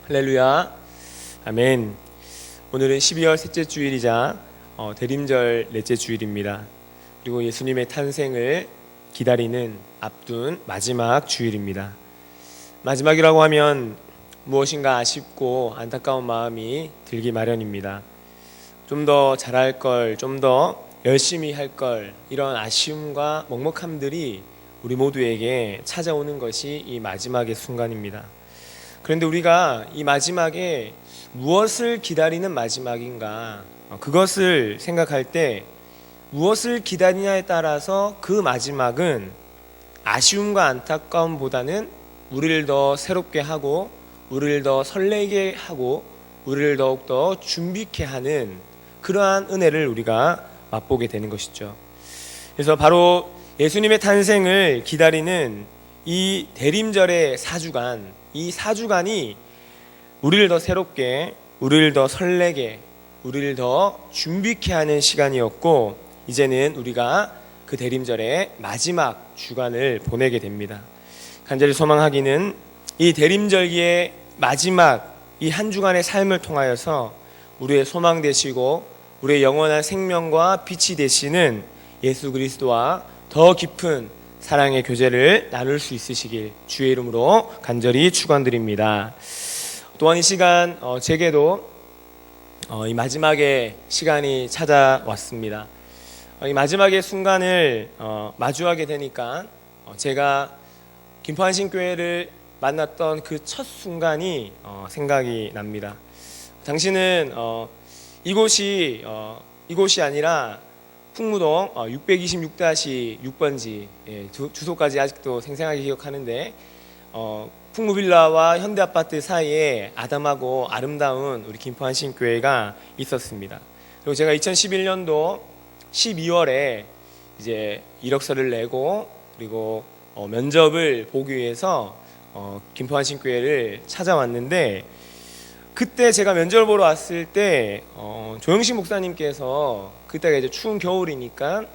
할렐루야, 아멘. 오늘은 12월 셋째 주일이자 대림절 넷째 주일입니다. 그리고 예수님의 탄생을 기다리는 앞둔 마지막 주일입니다. 마지막이라고 하면 무엇인가 아쉽고 안타까운 마음이 들기 마련입니다. 좀 더 잘할 걸, 좀 더 열심히 할 걸, 이런 아쉬움과 먹먹함들이 우리 모두에게 찾아오는 것이 이 마지막의 순간입니다. 그런데 우리가 이 마지막에 무엇을 기다리는 마지막인가, 그것을 생각할 때 무엇을 기다리냐에 따라서 그 마지막은 아쉬움과 안타까움보다는 우리를 더 새롭게 하고 우리를 더 설레게 하고 우리를 더욱더 준비케 하는 그러한 은혜를 우리가 맛보게 되는 것이죠. 그래서 바로 예수님의 탄생을 기다리는 이 대림절의 4주간, 이 4주간이 우리를 더 새롭게, 우리를 더 설레게, 우리를 더 준비케 하는 시간이었고, 이제는 우리가 그 대림절의 마지막 주간을 보내게 됩니다. 간절히 소망하기는 이 대림절기의 마지막 이 한 주간의 삶을 통하여서 우리의 소망 되시고 우리의 영원한 생명과 빛이 되시는 예수 그리스도와 더 깊은 사랑의 교제를 나눌 수 있으시길 주의 이름으로 간절히 축원드립니다. 또한 이 시간 제게도 이 마지막의 시간이 찾아왔습니다. 이 마지막의 순간을 마주하게 되니까 제가 김포한신교회를 만났던 그 첫 순간이 생각이 납니다. 당시는 이곳이 아니라 풍무동 626-6번지 주소까지 아직도 생생하게 기억하는데 풍무빌라와 현대아파트 사이에 아담하고 아름다운 우리 김포한신교회가 있었습니다. 그리고 제가 2011년도 12월에 이제 이력서를 내고 그리고 면접을 보기 위해서 김포한신교회를 찾아왔는데, 그때 제가 면접을 보러 왔을 때 조영식 목사님께서, 그때가 이제 추운 겨울이니까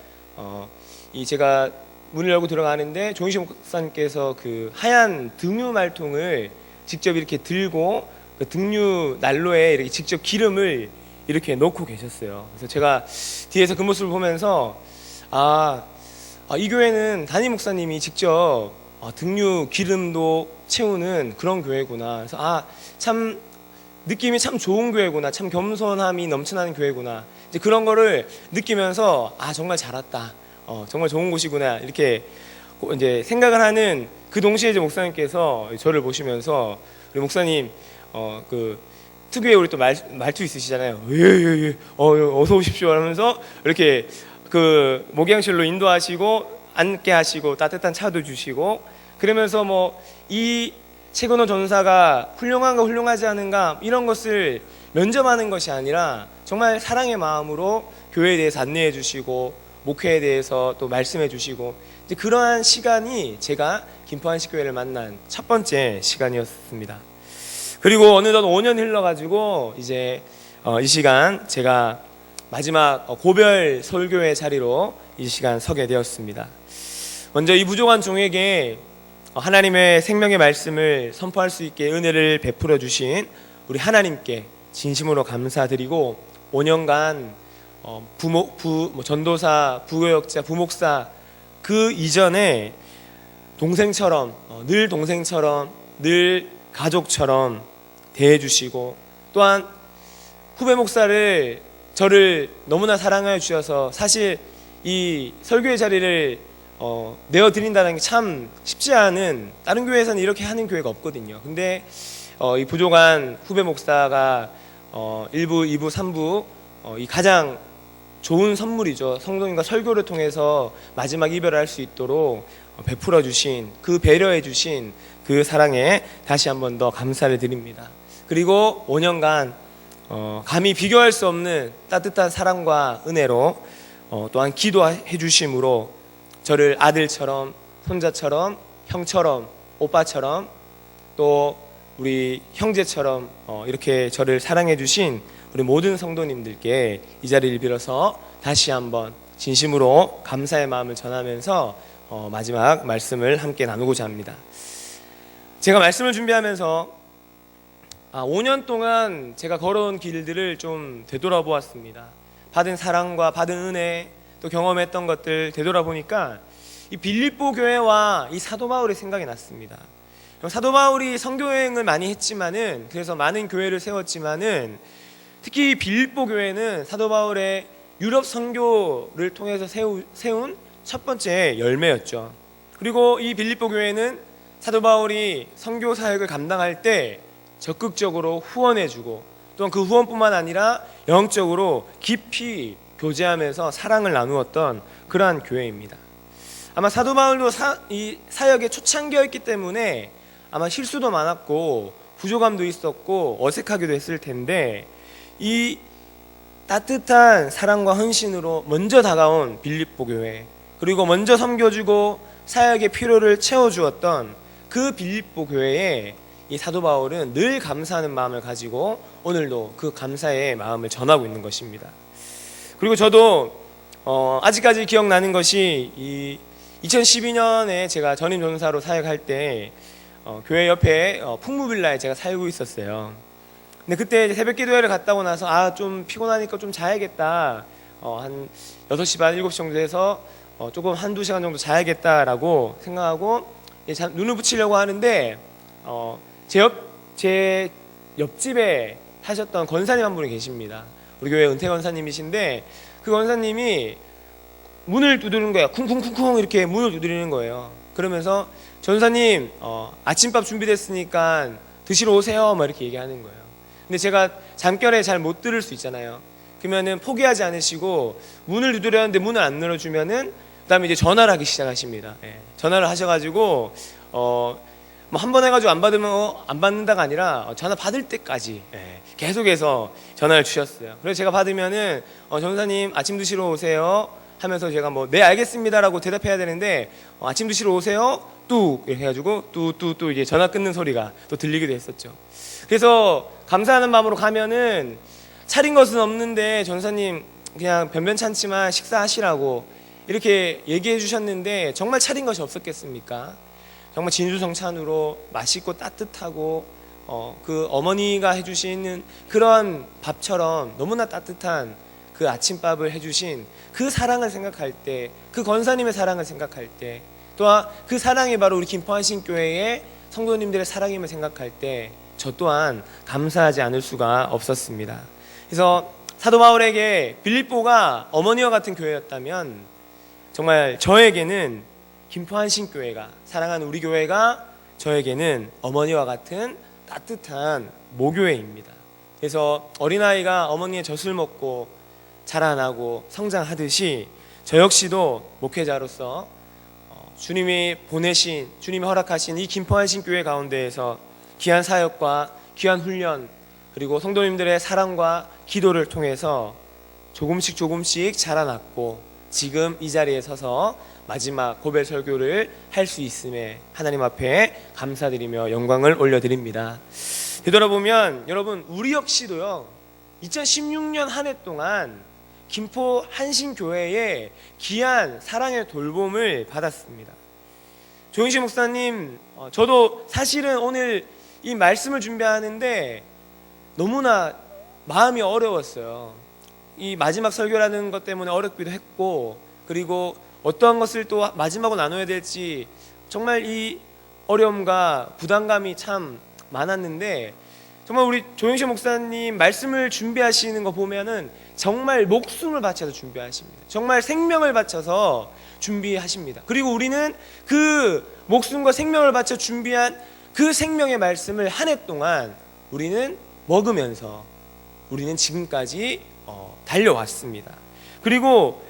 이 제가 문을 열고 들어가는데 조영식 목사님께서 그 하얀 등유 말통을 직접 이렇게 들고 그 등유 난로에 이렇게 직접 기름을 이렇게 넣고 계셨어요. 그래서 제가 뒤에서 그 모습을 보면서 이 교회는 담임 목사님이 직접 등유 기름도 채우는 그런 교회구나. 그래서 참 느낌이 참 좋은 교회구나, 참 겸손함이 넘쳐나는 교회구나, 이제 그런 거를 느끼면서 정말 잘 왔다, 정말 좋은 곳이구나, 이렇게 이제 생각을 하는 그 동시에 이제 목사님께서 저를 보시면서, 우리 목사님 그 특유의 우리 또 말투 있으시잖아요. 예, 어서 오십시오 하면서 이렇게 그 목양실로 인도하시고 앉게 하시고 따뜻한 차도 주시고, 그러면서 이 최건호 전사가 훌륭한가 훌륭하지 않은가 이런 것을 면접하는 것이 아니라 정말 사랑의 마음으로 교회에 대해서 안내해 주시고 목회에 대해서 또 말씀해 주시고, 이제 그러한 시간이 제가 김포한식교회를 만난 첫 번째 시간이었습니다. 그리고 어느덧 5년 흘러가지고 이제 이 시간 제가 마지막 고별 설교의 자리로 이 시간 서게 되었습니다. 먼저 이 부족한 종에게 하나님의 생명의 말씀을 선포할 수 있게 은혜를 베풀어 주신 우리 하나님께 진심으로 감사드리고, 5년간 전도사, 부교역자, 부목사 그 이전에 동생처럼 늘 동생처럼 늘 가족처럼 대해주시고, 또한 후배 목사를 저를 너무나 사랑하여 주셔서 사실 이 설교의 자리를 내어드린다는 게 참 쉽지 않은, 다른 교회에서는 이렇게 하는 교회가 없거든요. 근데 이 부족한 후배 목사가 1부, 2부, 3부 이 가장 좋은 선물이죠. 성도님과 설교를 통해서 마지막 이별을 할 수 있도록 베풀어 주신, 그 배려해 주신 그 사랑에 다시 한 번 더 감사를 드립니다. 그리고 5년간 감히 비교할 수 없는 따뜻한 사랑과 은혜로 또한 기도해 주심으로 저를 아들처럼, 손자처럼, 형처럼, 오빠처럼, 또 우리 형제처럼 이렇게 저를 사랑해 주신 우리 모든 성도님들께 이 자리를 빌어서 다시 한번 진심으로 감사의 마음을 전하면서 마지막 말씀을 함께 나누고자 합니다. 제가 말씀을 준비하면서 5년 동안 제가 걸어온 길들을 좀 되돌아보았습니다. 받은 사랑과 받은 은혜, 또 경험했던 것들 되돌아보니까 이 빌립보 교회와 이 사도 바울의 생각이 났습니다. 사도 바울이 선교 여행을 많이 했지만은, 그래서 많은 교회를 세웠지만은, 특히 빌립보 교회는 사도 바울의 유럽 선교를 통해서 세운 첫 번째 열매였죠. 그리고 이 빌립보 교회는 사도 바울이 선교 사역을 감당할 때 적극적으로 후원해주고, 또한 그 후원뿐만 아니라 영적으로 깊이 교제하면서 사랑을 나누었던 그러한 교회입니다. 아마 사도 바울도 이 사역의 초창기였기 때문에 아마 실수도 많았고 부족함도 있었고 어색하기도 했을 텐데, 이 따뜻한 사랑과 헌신으로 먼저 다가온 빌립보 교회, 그리고 먼저 섬겨주고 사역의 필요를 채워주었던 그 빌립보 교회에 이 사도 바울은 늘 감사하는 마음을 가지고 오늘도 그 감사의 마음을 전하고 있는 것입니다. 그리고 저도 아직까지 기억나는 것이 이 2012년에 제가 전임 전사로 사역할 때 교회 옆에 풍무빌라에 제가 살고 있었어요. 근데 그때 새벽 기도회를 갔다 오고 나서 좀 피곤하니까 좀 자야겠다, 한 6시 반 7시 정도 돼서 조금 한두 시간 정도 자야겠다라고 생각하고 눈을 붙이려고 하는데 제 옆집에 사셨던 권사님 한 분이 계십니다. 우리 교회 은퇴 권사님이신데, 그 권사님이 문을 두드리는 거예요. 쿵쿵쿵쿵 이렇게 문을 두드리는 거예요. 그러면서 전사님 아침밥 준비됐으니까 드시러 오세요 막 이렇게 얘기하는 거예요. 근데 제가 잠결에 잘 못 들을 수 있잖아요. 그러면은 포기하지 않으시고 문을 두드렸는데 문을 안 열어주면은 그다음에 이제 전화를 하기 시작하십니다. 전화를 하셔가지고 뭐 한 번 해가지고 안 받으면 안 받는다가 아니라 전화 받을 때까지 계속해서 전화를 주셨어요. 그래서 제가 받으면은 전사님 아침 드시러 오세요 하면서 제가 네 알겠습니다라고 대답해야 되는데 아침 드시러 오세요 뚝 이렇게 해가지고 뚝뚝뚝 이제 전화 끊는 소리가 또 들리기도 했었죠. 그래서 감사하는 마음으로 가면은 차린 것은 없는데 전사님 그냥 변변찮지만 식사하시라고 이렇게 얘기해 주셨는데, 정말 차린 것이 없었겠습니까? 정말 진수성찬으로 맛있고 따뜻하고 그 어머니가 해주시는 그런 밥처럼 너무나 따뜻한 그 아침밥을 해주신 그 사랑을 생각할 때, 그 권사님의 사랑을 생각할 때, 또한 그 사랑이 바로 우리 김포한신교회의 성도님들의 사랑임을 생각할 때 저 또한 감사하지 않을 수가 없었습니다. 그래서 사도 바울에게 빌립보가 어머니와 같은 교회였다면, 정말 저에게는 김포한신교회가, 사랑하는 우리 교회가 저에게는 어머니와 같은 따뜻한 모교회입니다. 그래서 어린아이가 어머니의 젖을 먹고 자라나고 성장하듯이 저 역시도 목회자로서 주님이 보내신, 주님이 허락하신 이 김포한신교회 가운데에서 귀한 사역과 귀한 훈련, 그리고 성도님들의 사랑과 기도를 통해서 조금씩 자라났고, 지금 이 자리에 서서 마지막 고별 설교를 할 수 있음에 하나님 앞에 감사드리며 영광을 올려드립니다. 되돌아보면 여러분, 우리 역시도요 2016년 한 해 동안 김포 한신교회의 귀한 사랑의 돌봄을 받았습니다. 조영식 목사님, 저도 사실은 오늘 이 말씀을 준비하는데 너무나 마음이 어려웠어요. 이 마지막 설교라는 것 때문에 어렵기도 했고, 그리고 어떠한 것을 또 마지막으로 나눠야 될지 정말 이 어려움과 부담감이 참 많았는데, 정말 우리 조영식 목사님 말씀을 준비하시는 거 보면은 정말 목숨을 바쳐서 준비하십니다. 정말 생명을 바쳐서 준비하십니다. 그리고 우리는 그 목숨과 생명을 바쳐 준비한 그 생명의 말씀을 한 해 동안 우리는 먹으면서 우리는 지금까지 달려왔습니다. 그리고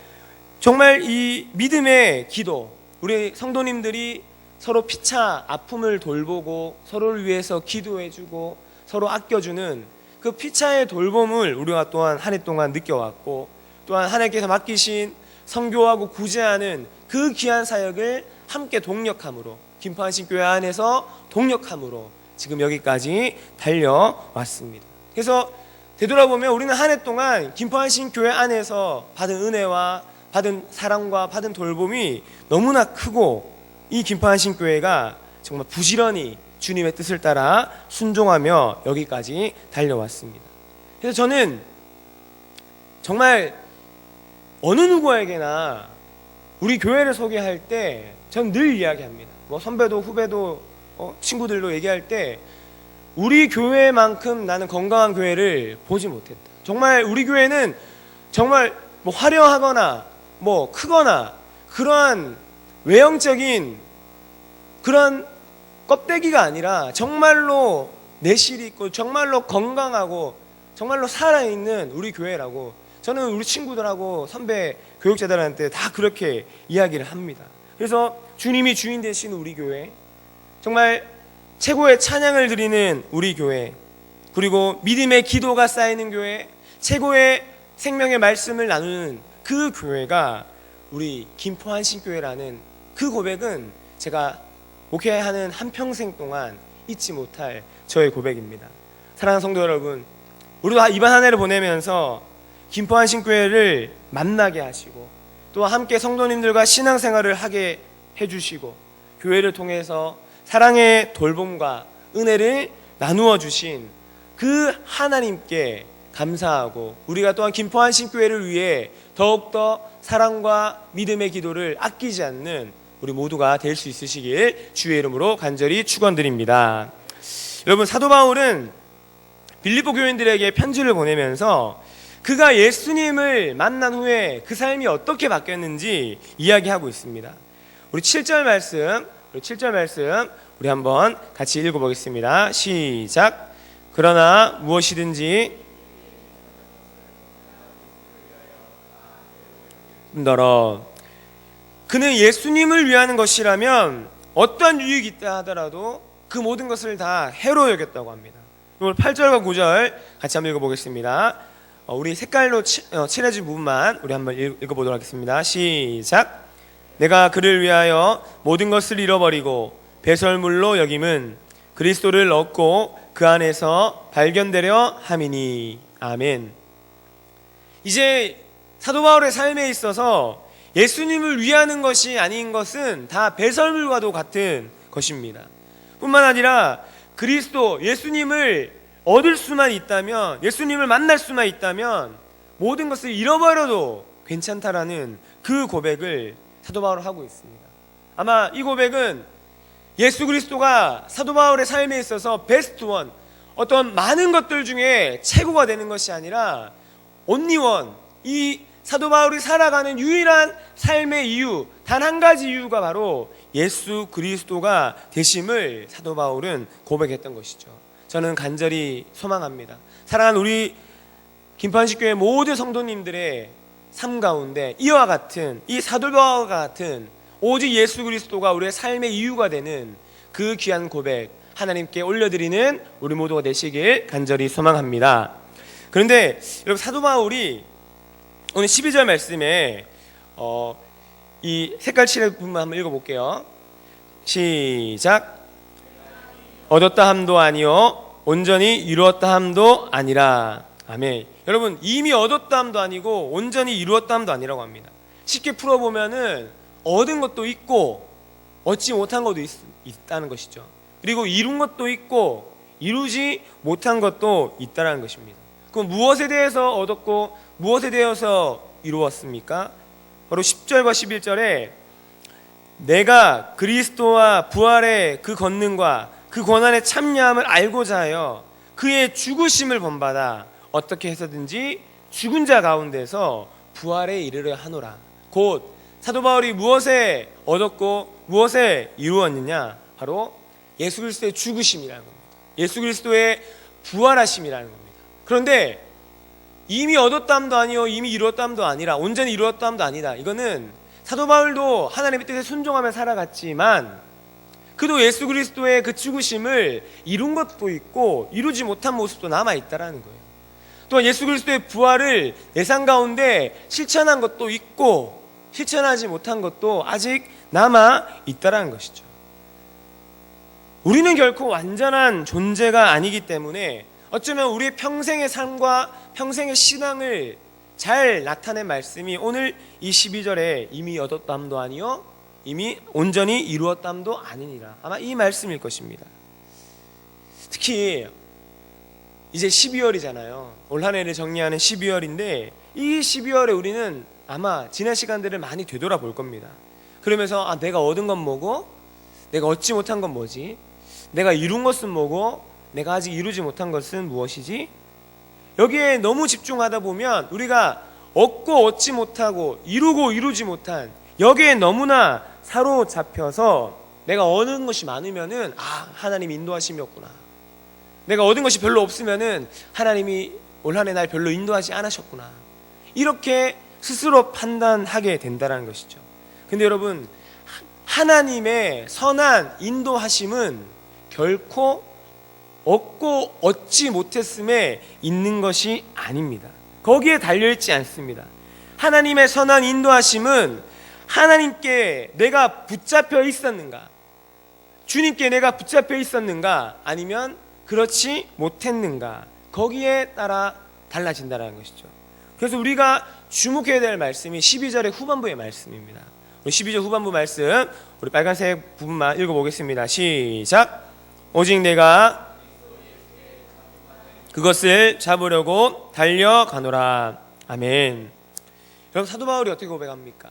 정말 이 믿음의 기도, 우리 성도님들이 서로 피차 아픔을 돌보고 서로를 위해서 기도해주고 서로 아껴주는 그 피차의 돌봄을 우리가 또한 한 해 동안 느껴왔고, 또한 하나님께서 맡기신 선교하고 구제하는 그 귀한 사역을 함께 동력함으로, 김포한신교회 안에서 동력함으로 지금 여기까지 달려왔습니다. 그래서 되돌아보면 우리는 한 해 동안 김포한신교회 안에서 받은 은혜와 받은 사랑과 받은 돌봄이 너무나 크고, 이 김포한신교회가 정말 부지런히 주님의 뜻을 따라 순종하며 여기까지 달려왔습니다. 그래서 저는 정말 어느 누구에게나 우리 교회를 소개할 때 전 늘 이야기합니다. 뭐 선배도 후배도 친구들도 얘기할 때 우리 교회만큼 나는 건강한 교회를 보지 못했다. 정말 우리 교회는 정말 뭐 화려하거나 뭐 크거나 그러한 외형적인 그런 껍데기가 아니라 정말로 내실이 있고 정말로 건강하고 정말로 살아있는 우리 교회라고 저는 우리 친구들하고 선배 교육자들한테 다 그렇게 이야기를 합니다. 그래서 주님이 주인 되신 우리 교회, 정말 최고의 찬양을 드리는 우리 교회, 그리고 믿음의 기도가 쌓이는 교회, 최고의 생명의 말씀을 나누는 그 교회가 우리 김포한신교회라는 그 고백은 제가 목회하는 한평생 동안 잊지 못할 저의 고백입니다. 사랑하는 성도 여러분, 우리도 이번 한 해를 보내면서 김포한신교회를 만나게 하시고 또 함께 성도님들과 신앙생활을 하게 해주시고 교회를 통해서 사랑의 돌봄과 은혜를 나누어 주신 그 하나님께 감사하고 우리가 또한 김포한신교회를 위해 더욱더 사랑과 믿음의 기도를 아끼지 않는 우리 모두가 될 수 있으시길 주의 이름으로 간절히 축원드립니다. 여러분, 사도 바울은 빌립보 교인들에게 편지를 보내면서 그가 예수님을 만난 후에 그 삶이 어떻게 바뀌었는지 이야기하고 있습니다. 우리 7절 말씀 우리 한번 같이 읽어보겠습니다. 시작. 그러나 무엇이든지 너러 그는 예수님을 위하는 것이라면 어떠한 유익이 있다 하더라도 그 모든 것을 다 해로 여겼다고 합니다. 오늘 8절과 9절 같이 한번 읽어보겠습니다. 우리 색깔로 칠해진 부분만 우리 한번 읽어보도록 하겠습니다. 시작. 내가 그를 위하여 모든 것을 잃어버리고 배설물로 여김은 그리스도를 얻고 그 안에서 발견되려 함이니. 아멘. 이제 사도 바울의 삶에 있어서 예수님을 위하는 것이 아닌 것은 다 배설물과도 같은 것입니다. 뿐만 아니라 그리스도 예수님을 얻을 수만 있다면, 예수님을 만날 수만 있다면 모든 것을 잃어버려도 괜찮다라는 그 고백을 사도 바울은 하고 있습니다. 아마 이 고백은 예수 그리스도가 사도 바울의 삶에 있어서 베스트 원, 어떤 많은 것들 중에 최고가 되는 것이 아니라 only one, 이 사도 바울이 살아가는 유일한 삶의 이유, 단 한 가지 이유가 바로 예수 그리스도가 되심을 사도 바울은 고백했던 것이죠. 저는 간절히 소망합니다. 사랑하는 우리 김포한신교회 모든 성도님들의 삶 가운데 이와 같은, 이 사도 바울과 같은 오직 예수 그리스도가 우리의 삶의 이유가 되는 그 귀한 고백 하나님께 올려드리는 우리 모두가 되시길 간절히 소망합니다. 그런데 여러분, 사도 바울이 오늘 12절 말씀에 이 색깔 칠의 부분만 한번 읽어볼게요. 시작. 얻었다 함도 아니요 온전히 이루었다 함도 아니라. 아멘. 여러분, 이미 얻었다 함도 아니고 온전히 이루었다 함도 아니라고 합니다. 쉽게 풀어보면은 얻은 것도 있고 얻지 못한 것도 있다는 것이죠. 그리고 이룬 것도 있고 이루지 못한 것도 있다는 것입니다. 그럼 무엇에 대해서 얻었고 무엇에 대해서 이루었습니까? 바로 10절과 11절에 내가 그리스도와 부활의 그 권능과 그 고난의 참여함을 알고자 하여 그의 죽으심을 본받아 어떻게 해서든지 죽은 자 가운데서 부활에 이르려 하노라. 곧 사도 바울이 무엇에 얻었고 무엇에 이루었느냐? 바로 예수 그리스도의 죽으심이라는 겁니다. 예수 그리스도의 부활하심이라는 겁니다. 그런데 이미 얻었다함도 아니요 이미 이루었다함도 아니라 온전히 이루었다함도 아니다. 이거는 사도 바울도 하나님의 뜻에 순종하며 살아갔지만 그도 예수 그리스도의 그 죽으심을 이룬 것도 있고 이루지 못한 모습도 남아있다라는 거예요. 또 예수 그리스도의 부활을 내 삶 가운데 실천한 것도 있고 실천하지 못한 것도 아직 남아있다라는 것이죠. 우리는 결코 완전한 존재가 아니기 때문에 어쩌면 우리의 평생의 삶과 평생의 신앙을 잘 나타낸 말씀이 오늘 이 12절에 이미 얻었담도 아니요 이미 온전히 이루었담도 아니니라. 아마 이 말씀일 것입니다. 특히 이제 12월이잖아요. 올 한 해를 정리하는 12월인데 이 12월에 우리는 아마 지난 시간들을 많이 되돌아볼 겁니다. 그러면서 내가 얻은 건 뭐고, 내가 얻지 못한 건 뭐지, 내가 이룬 것은 뭐고, 내가 아직 이루지 못한 것은 무엇이지? 여기에 너무 집중하다 보면 우리가 얻고 얻지 못하고 이루고 이루지 못한 여기에 너무나 사로잡혀서 내가 얻은 것이 많으면은 하나님 인도하심이었구나, 내가 얻은 것이 별로 없으면은 하나님이 올 한 해 날 별로 인도하지 않으셨구나, 이렇게 스스로 판단하게 된다는 것이죠. 근데 여러분, 하나님의 선한 인도하심은 결코 얻고 얻지 못했음에 있는 것이 아닙니다. 거기에 달려있지 않습니다. 하나님의 선한 인도하심은 하나님께 내가 붙잡혀 있었는가, 주님께 내가 붙잡혀 있었는가, 아니면 그렇지 못했는가, 거기에 따라 달라진다는 것이죠. 그래서 우리가 주목해야 될 말씀이 12절의 후반부의 말씀입니다. 우리 12절 후반부 말씀, 우리 빨간색 부분만 읽어보겠습니다. 시작. 오직 내가 그것을 잡으려고 달려가노라. 아멘. 여러분, 사도 바울이 어떻게 고백합니까?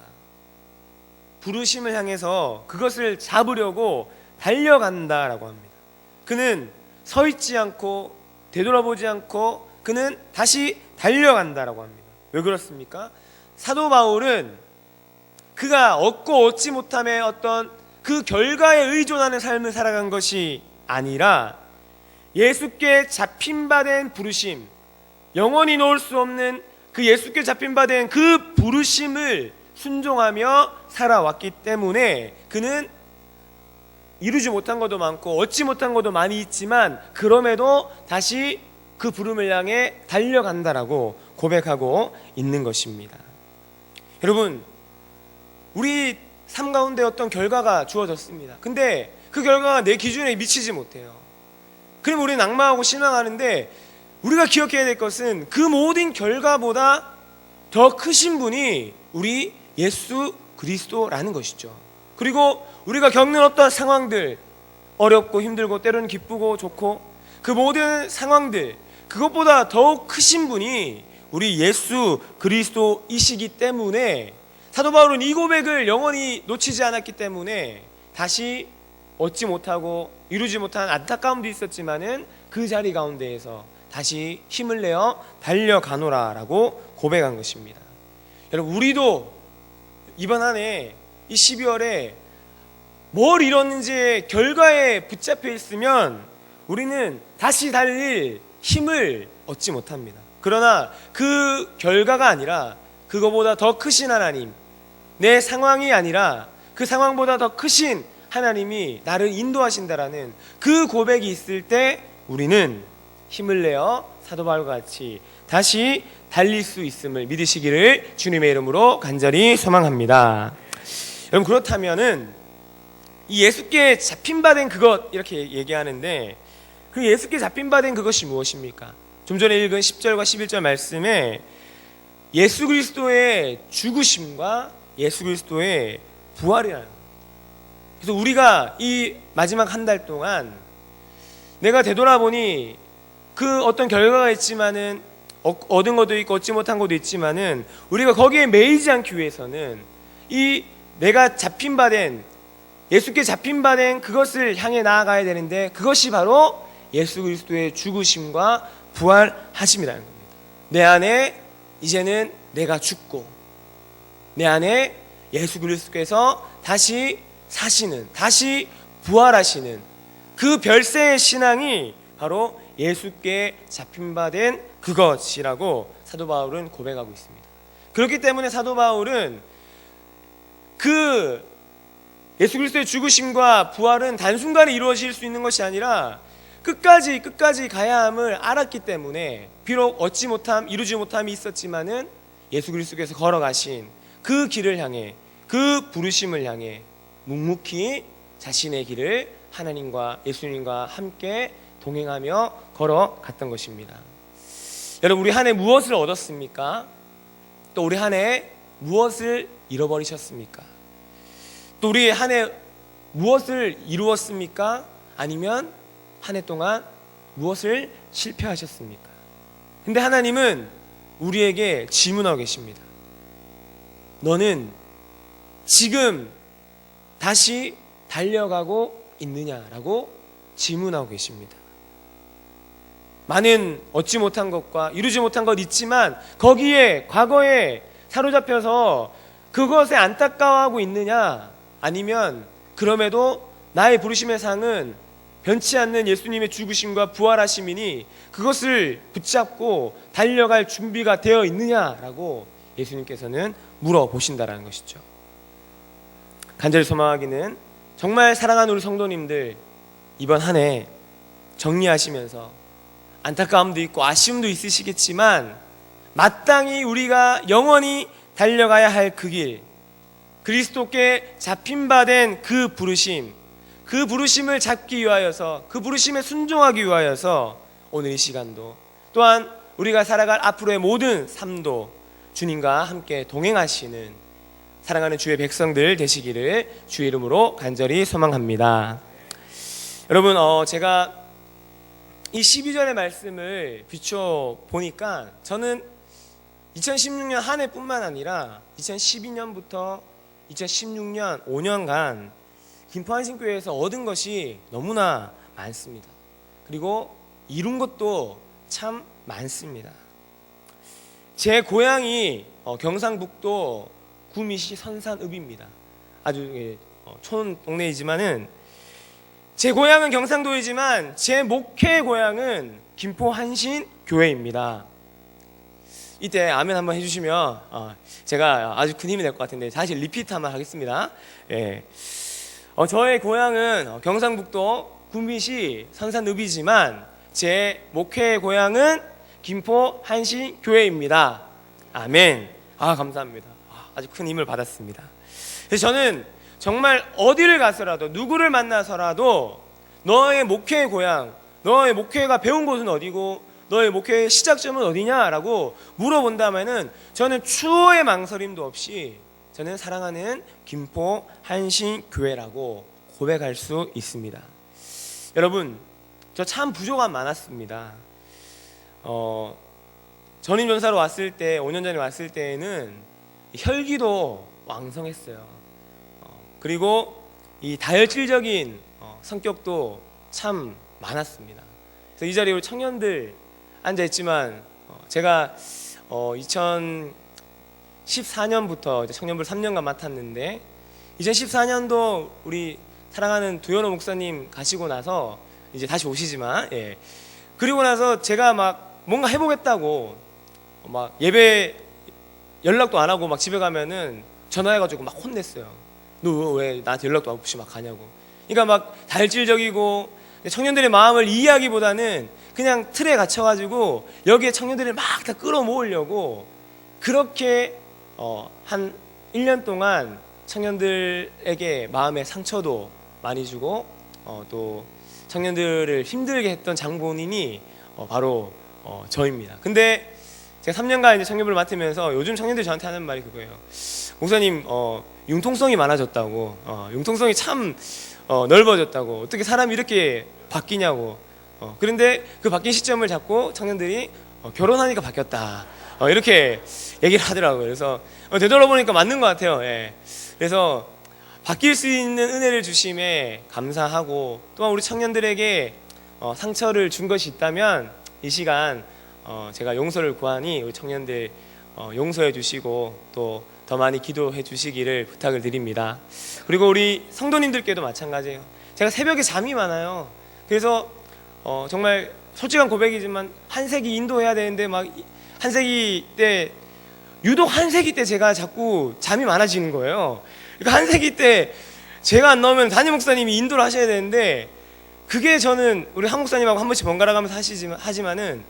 부르심을 향해서 그것을 잡으려고 달려간다라고 합니다. 그는 서 있지 않고 되돌아보지 않고 그는 다시 달려간다라고 합니다. 왜 그렇습니까? 사도 바울은 그가 얻고 얻지 못함의 어떤 그 결과에 의존하는 삶을 살아간 것이 아니라 예수께 잡힌 바 된 부르심, 영원히 놓을 수 없는 그 예수께 잡힌 바 된 그 부르심을 순종하며 살아왔기 때문에 그는 이루지 못한 것도 많고 얻지 못한 것도 많이 있지만 그럼에도 다시 그 부름을 향해 달려간다라고 고백하고 있는 것입니다. 여러분, 우리 삶 가운데 어떤 결과가 주어졌습니다. 근데 그 결과가 내 기준에 미치지 못해요. 그럼 우리는 낙망하고 실망하는데, 우리가 기억해야 될 것은 그 모든 결과보다 더 크신 분이 우리 예수 그리스도라는 것이죠. 그리고 우리가 겪는 어떤 상황들, 어렵고 힘들고 때로는 기쁘고 좋고 그 모든 상황들, 그것보다 더욱 크신 분이 우리 예수 그리스도이시기 때문에 사도 바울은 이 고백을 영원히 놓치지 않았기 때문에 다시 얻지 못하고 이루지 못한 안타까움도 있었지만은 그 자리 가운데에서 다시 힘을 내어 달려가노라라고 고백한 것입니다. 여러분, 우리도 이번 한 해 이 12월에 뭘 이뤘는지의 결과에 붙잡혀 있으면 우리는 다시 달릴 힘을 얻지 못합니다. 그러나 그 결과가 아니라 그거보다 더 크신 하나님, 내 상황이 아니라 그 상황보다 더 크신 하나님이 나를 인도하신다라는 그 고백이 있을 때 우리는 힘을 내어 사도 바울과 같이 다시 달릴 수 있음을 믿으시기를 주님의 이름으로 간절히 소망합니다. 여러분, 그렇다면은 이 예수께 잡힌 바 된 그것, 이렇게 얘기하는데 그 예수께 잡힌 바 된 그것이 무엇입니까? 좀 전에 읽은 10절과 11절 말씀에 예수 그리스도의 죽으심과 예수 그리스도의 부활이라는 거예요. 그래서 우리가 이 마지막 한 달 동안 내가 되돌아보니 그 어떤 결과가 있지만은 얻은 것도 있고 얻지 못한 것도 있지만은 우리가 거기에 매이지 않기 위해서는 이 내가 잡힌 바 된, 예수께 잡힌 바 된 그것을 향해 나아가야 되는데 그것이 바로 예수 그리스도의 죽으심과 부활하심이라는 겁니다. 내 안에 이제는 내가 죽고 내 안에 예수 그리스도께서 다시 사시는, 다시 부활하시는 그 별세의 신앙이 바로 예수께 잡힌 바 된 그것이라고 사도 바울은 고백하고 있습니다. 그렇기 때문에 사도 바울은 그 예수 그리스도의 죽으심과 부활은 단순간에 이루어질 수 있는 것이 아니라 끝까지 가야 함을 알았기 때문에 비록 얻지 못함, 이루지 못함이 있었지만은 예수 그리스도께서 걸어가신 그 길을 향해, 그 부르심을 향해 묵묵히 자신의 길을 하나님과 예수님과 함께 동행하며 걸어갔던 것입니다. 여러분, 우리 한 해 무엇을 얻었습니까? 또 우리 한 해 무엇을 잃어버리셨습니까? 또 우리 한 해 무엇을 이루었습니까? 아니면 한 해 동안 무엇을 실패하셨습니까? 근데 하나님은 우리에게 질문하고 계십니다. 너는 지금 다시 달려가고 있느냐라고 질문하고 계십니다. 많은 얻지 못한 것과 이루지 못한 것 있지만 거기에 과거에 사로잡혀서 그것에 안타까워하고 있느냐, 아니면 그럼에도 나의 부르심의 상은 변치 않는 예수님의 죽으심과 부활하심이니 그것을 붙잡고 달려갈 준비가 되어 있느냐라고 예수님께서는 물어보신다라는 것이죠. 간절히 소망하기는 정말 사랑하는 우리 성도님들, 이번 한 해 정리하시면서 안타까움도 있고 아쉬움도 있으시겠지만 마땅히 우리가 영원히 달려가야 할 그 길, 그리스도께 잡힌 바 된 그 부르심, 그 부르심을 잡기 위하여서, 그 부르심에 순종하기 위하여서 오늘 이 시간도, 또한 우리가 살아갈 앞으로의 모든 삶도 주님과 함께 동행하시는 사랑하는 주의 백성들 되시기를 주의 이름으로 간절히 소망합니다. 여러분, 제가 이 12절의 말씀을 비춰보니까 저는 2016년 한 해뿐만 아니라 2012년부터 2016년 5년간 김포한신교회에서 얻은 것이 너무나 많습니다. 그리고 이룬 것도 참 많습니다. 제 고향이 경상북도 구미시 선산읍입니다. 아주 촌 동네이지만은 제 고향은 경상도이지만 제 목회 고향은 김포한신교회입니다. 이때 아멘 한번 해주시면 제가 아주 큰 힘이 될 것 같은데 다시 리피트 한번 하겠습니다. 예. 저의 고향은 경상북도 구미시 선산읍이지만 제 목회 고향은 김포한신교회입니다. 아멘. 감사합니다. 아주 큰 힘을 받았습니다. 그래서 저는 정말 어디를 가서라도 누구를 만나서라도 너의 목회의 고향, 너의 목회가 배운 곳은 어디고 너의 목회의 시작점은 어디냐라고 물어본다면은 저는 추호의 망설임도 없이 저는 사랑하는 김포한신교회라고 고백할 수 있습니다. 여러분, 저 참 부족함 많았습니다. 전임 전사로 왔을 때, 5년 전에 왔을 때에는 혈기도 왕성했어요. 그리고 이 다혈질적인 성격도 참 많았습니다. 그래서 이 자리에 우리 청년들 앉아있지만 제가 2014년부터 청년부를 3년간 맡았는데 2014년도 우리 사랑하는 두현호 목사님 가시고 나서 이제 다시 오시지만, 그리고 나서 제가 막 뭔가 해보겠다고 막 예배 연락도 안 하고 막 집에 가면은 전화해가지고 막 혼냈어요. 너 왜 나한테 연락도 없이 막 가냐고. 그러니까 막 다혈질적이고 청년들의 마음을 이해하기보다는 그냥 틀에 갇혀가지고 여기에 청년들을 막 다 끌어모으려고 그렇게 한 1년 동안 청년들에게 마음의 상처도 많이 주고 또 청년들을 힘들게 했던 장본인이 바로 저입니다. 근데 제가 3년간 이제 청년부를 맡으면서 요즘 청년들이 저한테 하는 말이 그거예요. 목사님, 융통성이 많아졌다고, 융통성이 참 넓어졌다고, 어떻게 사람이 이렇게 바뀌냐고. 그런데 그 바뀐 시점을 잡고 청년들이 결혼하니까 바뀌었다, 이렇게 얘기를 하더라고요. 그래서 되돌아보니까 맞는 것 같아요. 그래서 바뀔 수 있는 은혜를 주심에 감사하고, 또한 우리 청년들에게 상처를 준 것이 있다면 이 시간 제가 용서를 구하니 우리 청년들 용서해 주시고 또 더 많이 기도해 주시기를 부탁을 드립니다. 그리고 우리 성도님들께도 마찬가지예요. 제가 새벽에 잠이 많아요. 그래서 정말 솔직한 고백이지만 한세기 인도해야 되는데 막 한세기 때, 유독 한세기 때 제가 자꾸 잠이 많아지는 거예요. 그러니까 한세기 때 제가 안 나오면 담임 목사님이 인도를 하셔야 되는데, 그게 저는 우리 한 목사님하고 한 번씩 번갈아 가면서 하지만은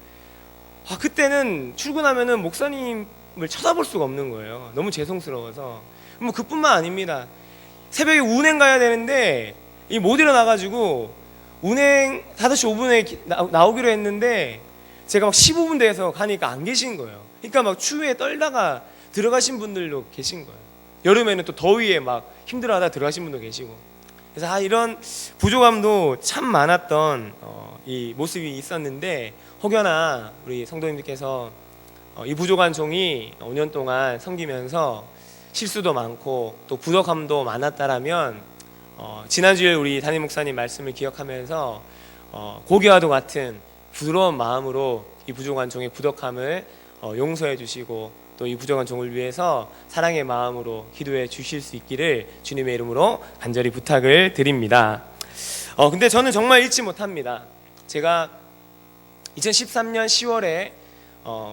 그때는 출근하면은 목사님을 쳐다볼 수가 없는 거예요. 너무 죄송스러워서. 뭐 그뿐만 아닙니다. 새벽에 운행 가야 되는데 못 일어나가지고 운행 5시 5분에 나오기로 했는데 제가 막 15분 돼서 가니까 안 계신 거예요. 그러니까 막 추위에 떨다가 들어가신 분들도 계신 거예요. 여름에는 또 더위에 막 힘들어하다 들어가신 분도 계시고. 그래서 이런 부족함도 참 많았던 이 모습이 있었는데, 혹여나 우리 성도님들께서 이 부족한 종이 5년 동안 섬기면서 실수도 많고 또 부족함도 많았다라면 지난주에 우리 담임 목사님 말씀을 기억하면서 고기와도 같은 부드러운 마음으로 이 부족한 종의 부족함을 용서해 주시고 또 이 부족한 종을 위해서 사랑의 마음으로 기도해 주실 수 있기를 주님의 이름으로 간절히 부탁을 드립니다. 근데 저는 정말 잊지 못합니다. 제가 2013년 10월에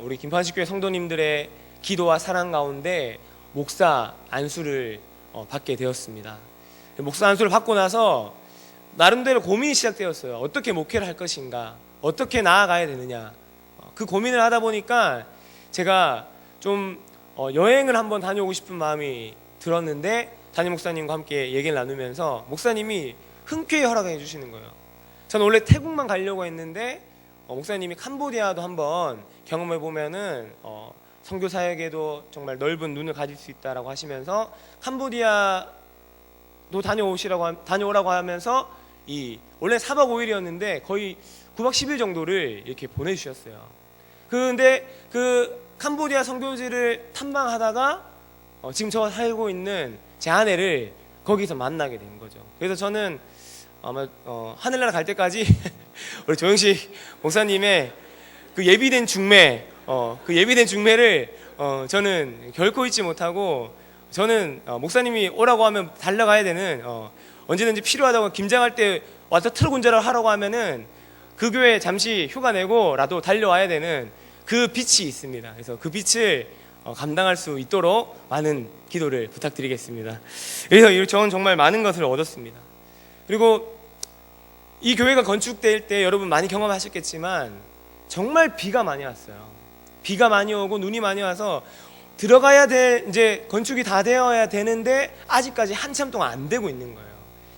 우리 김포한식교회 성도님들의 기도와 사랑 가운데 목사 안수를 받게 되었습니다. 목사 안수를 받고 나서 나름대로 고민이 시작되었어요. 어떻게 목회를 할 것인가, 어떻게 나아가야 되느냐. 그 고민을 하다 보니까 제가 좀 여행을 한번 다녀오고 싶은 마음이 들었는데, 담임 목사님과 함께 얘기를 나누면서 목사님이 흔쾌히 허락해 주시는 거예요. 저는 원래 태국만 가려고 했는데 목사님이 캄보디아도 한번 경험해 보면은 선교 사역에도 정말 넓은 눈을 가질 수 있다라고 하시면서 캄보디아도 다녀오라고 하면서 원래 4박 5일이었는데 거의 9박 10일 정도를 이렇게 보내주셨어요. 근데 그 캄보디아 선교지를 탐방하다가 지금 저 살고 있는 제 아내를 거기서 만나게 된 거죠. 그래서 저는 아마 하늘나라 갈 때까지 우리 조영식 목사님의 그 예비된 중매를 저는 결코 잊지 못하고, 저는 목사님이 오라고 하면 달려가야 되는, 언제든지 필요하다고 김장할 때 와서 트럭 운전을 하라고 하면은 그 교회 잠시 휴가 내고라도 달려와야 되는 그 빛이 있습니다. 그래서 그 빛을 감당할 수 있도록 많은 기도를 부탁드리겠습니다. 그래서 저는 정말 많은 것을 얻었습니다. 그리고 이 교회가 건축될 때 여러분 많이 경험하셨겠지만 정말 비가 많이 왔어요. 비가 많이 오고 눈이 많이 와서 들어가야 될, 이제 건축이 다 되어야 되는데 아직까지 한참 동안 안 되고 있는 거예요.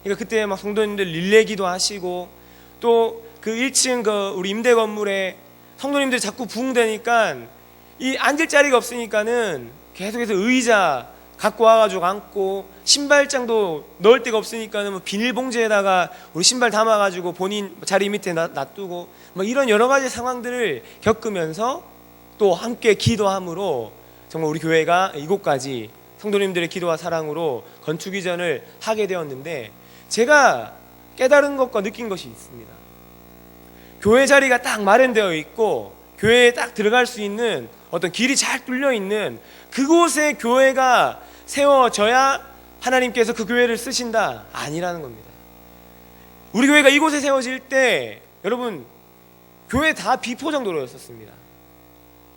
그러니까 그때 막 성도님들 릴레기도 하시고, 또 그 1층 우리 임대 건물에 성도님들이 자꾸 부흥되니까 이 앉을 자리가 없으니까는 계속해서 의자 갖고 와가지고 앉고, 신발장도 넣을 데가 없으니까는 뭐 비닐봉지에다가 우리 신발 담아가지고 본인 자리 밑에 놔두고, 뭐 이런 여러 가지 상황들을 겪으면서 또 함께 기도함으로 정말 우리 교회가 이곳까지 성도님들의 기도와 사랑으로 건축 이전을 하게 되었는데, 제가 깨달은 것과 느낀 것이 있습니다. 교회 자리가 딱 마련되어 있고 교회에 딱 들어갈 수 있는 어떤 길이 잘 뚫려 있는 그곳에 교회가 세워져야 하나님께서 그 교회를 쓰신다? 아니라는 겁니다. 우리 교회가 이곳에 세워질 때 여러분, 교회 다 비포장도로였었습니다.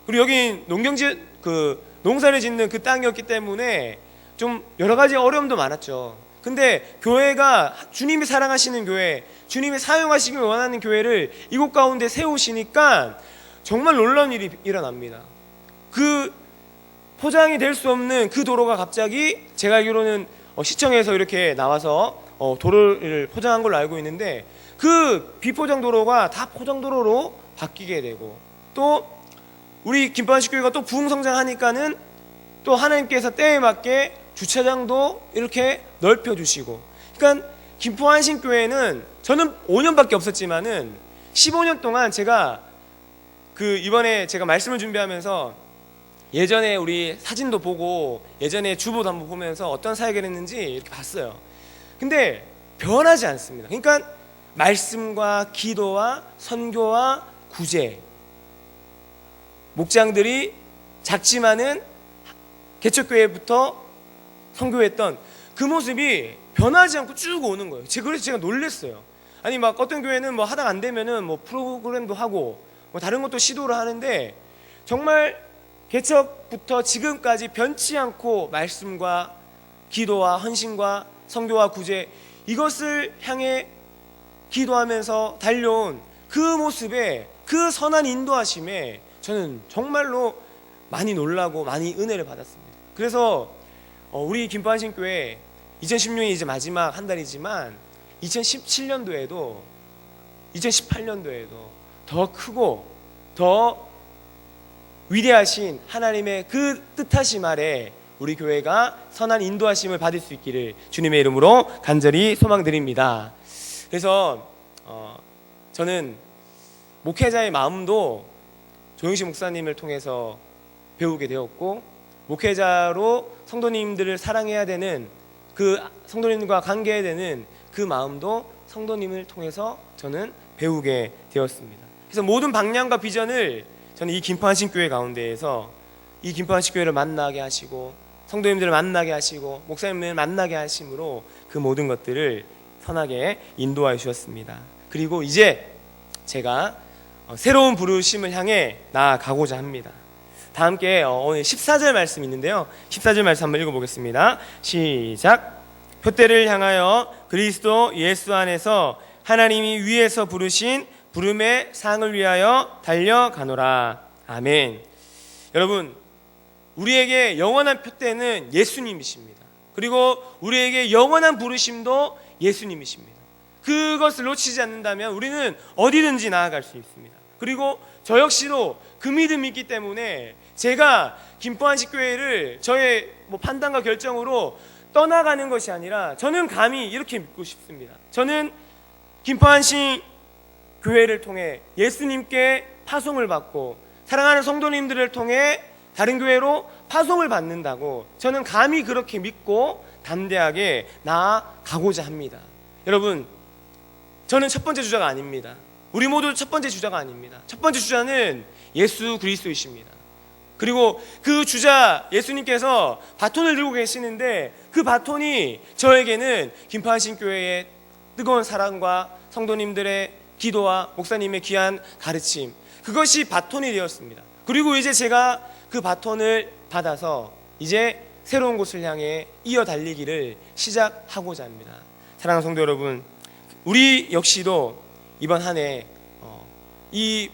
그리고 여기 농사를 짓는 그 땅이었기 때문에 좀 여러 가지 어려움도 많았죠. 근데 교회가 주님이 사랑하시는 교회, 주님이 사용하시길 원하는 교회를 이곳 가운데 세우시니까 정말 놀라운 일이 일어납니다. 그 포장이 될 수 없는 그 도로가 갑자기, 제가 알기로는 시청에서 이렇게 나와서 도로를 포장한 걸로 알고 있는데, 그 비포장 도로가 다 포장 도로로 바뀌게 되고, 또 우리 김포한식교회가 또 부흥 성장하니까는 또 하나님께서 때에 맞게 주차장도 이렇게 넓혀주시고, 그러니까 김포한신교회는 저는 5년밖에 없었지만은 15년 동안 제가 이번에 제가 말씀을 준비하면서 예전에 우리 사진도 보고 예전에 주보도 한번 보면서 어떤 사역을 했는지 이렇게 봤어요. 근데 변하지 않습니다. 그러니까 말씀과 기도와 선교와 구제, 목장들이 작지만은 개척교회부터 선교했던 그 모습이 변하지 않고 쭉 오는 거예요. 그래서 제가 놀랐어요. 아니 막 어떤 교회는 뭐 하다가 안 되면은 뭐 프로그램도 하고 뭐 다른 것도 시도를 하는데, 정말 개척부터 지금까지 변치 않고 말씀과 기도와 헌신과 선교와 구제, 이것을 향해 기도하면서 달려온 그 모습에, 그 선한 인도하심에 저는 정말로 많이 놀라고 많이 은혜를 받았습니다. 그래서 우리 김포한신교회 2016년이 이제 마지막 한 달이지만 2017년도에도 2018년도에도 더 크고 더 위대하신 하나님의 그 뜻하심 아래 우리 교회가 선한 인도하심을 받을 수 있기를 주님의 이름으로 간절히 소망드립니다. 그래서 저는 목회자의 마음도 조영식 목사님을 통해서 배우게 되었고, 목회자로 성도님들을 사랑해야 되는, 그 성도님과 관계해야 되는 그 마음도 성도님을 통해서 저는 배우게 되었습니다. 그래서 모든 방향과 비전을 저는 이 김포한신교회 가운데에서 이 김포한신교회를 만나게 하시고, 성도님들을 만나게 하시고, 목사님을 만나게 하심으로 그 모든 것들을 선하게 인도하여 주셨습니다. 그리고 이제 제가 새로운 부르심을 향해 나아가고자 합니다. 다 함께 오늘 14절 말씀 있는데요, 14절 말씀 한번 읽어보겠습니다. 시작. 표대를 향하여 그리스도 예수 안에서 하나님이 위에서 부르신 부름의 상을 위하여 달려가노라. 아멘. 여러분, 우리에게 영원한 표대는 예수님이십니다. 그리고 우리에게 영원한 부르심도 예수님이십니다. 그것을 놓치지 않는다면 우리는 어디든지 나아갈 수 있습니다. 그리고 저 역시도 그 믿음이 있기 때문에 제가 김포한식교회를 저의 판단과 결정으로 떠나가는 것이 아니라 저는 감히 이렇게 믿고 싶습니다. 저는 김포한식교회를 통해 예수님께 파송을 받고 사랑하는 성도님들을 통해 다른 교회로 파송을 받는다고 저는 감히 그렇게 믿고 담대하게 나아가고자 합니다. 여러분, 저는 첫 번째 주자가 아닙니다. 우리 모두 첫 번째 주자가 아닙니다. 첫 번째 주자는 예수 그리스도이십니다. 그리고 그 주자 예수님께서 바톤을 들고 계시는데 그 바톤이 저에게는 김포한신교회의 뜨거운 사랑과 성도님들의 기도와 목사님의 귀한 가르침, 그것이 바톤이 되었습니다. 그리고 이제 제가 그 바톤을 받아서 이제 새로운 곳을 향해 이어 달리기를 시작하고자 합니다. 사랑하는 성도 여러분, 우리 역시도 이번 한 해 이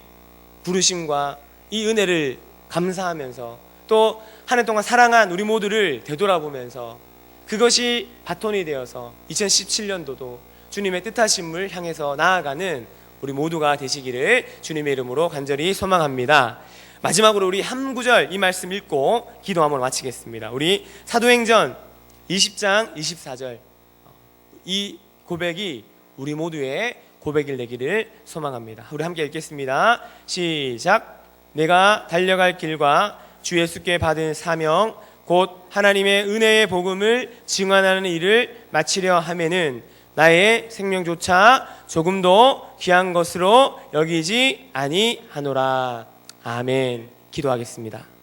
부르심과 이 은혜를 감사하면서 또 한 해 동안 사랑한 우리 모두를 되돌아보면서 그것이 바톤이 되어서 2017년도도 주님의 뜻하심을 향해서 나아가는 우리 모두가 되시기를 주님의 이름으로 간절히 소망합니다. 마지막으로 우리 한 구절 이 말씀 읽고 기도 한번 마치겠습니다. 우리 사도행전 20장 24절, 이 고백이 우리 모두의 고백일 되기를 소망합니다. 우리 함께 읽겠습니다. 시작. 내가 달려갈 길과 주 예수께 받은 사명 곧 하나님의 은혜의 복음을 증언하는 일을 마치려 하면은 나의 생명조차 조금도 귀한 것으로 여기지 아니하노라. 아멘. 기도하겠습니다.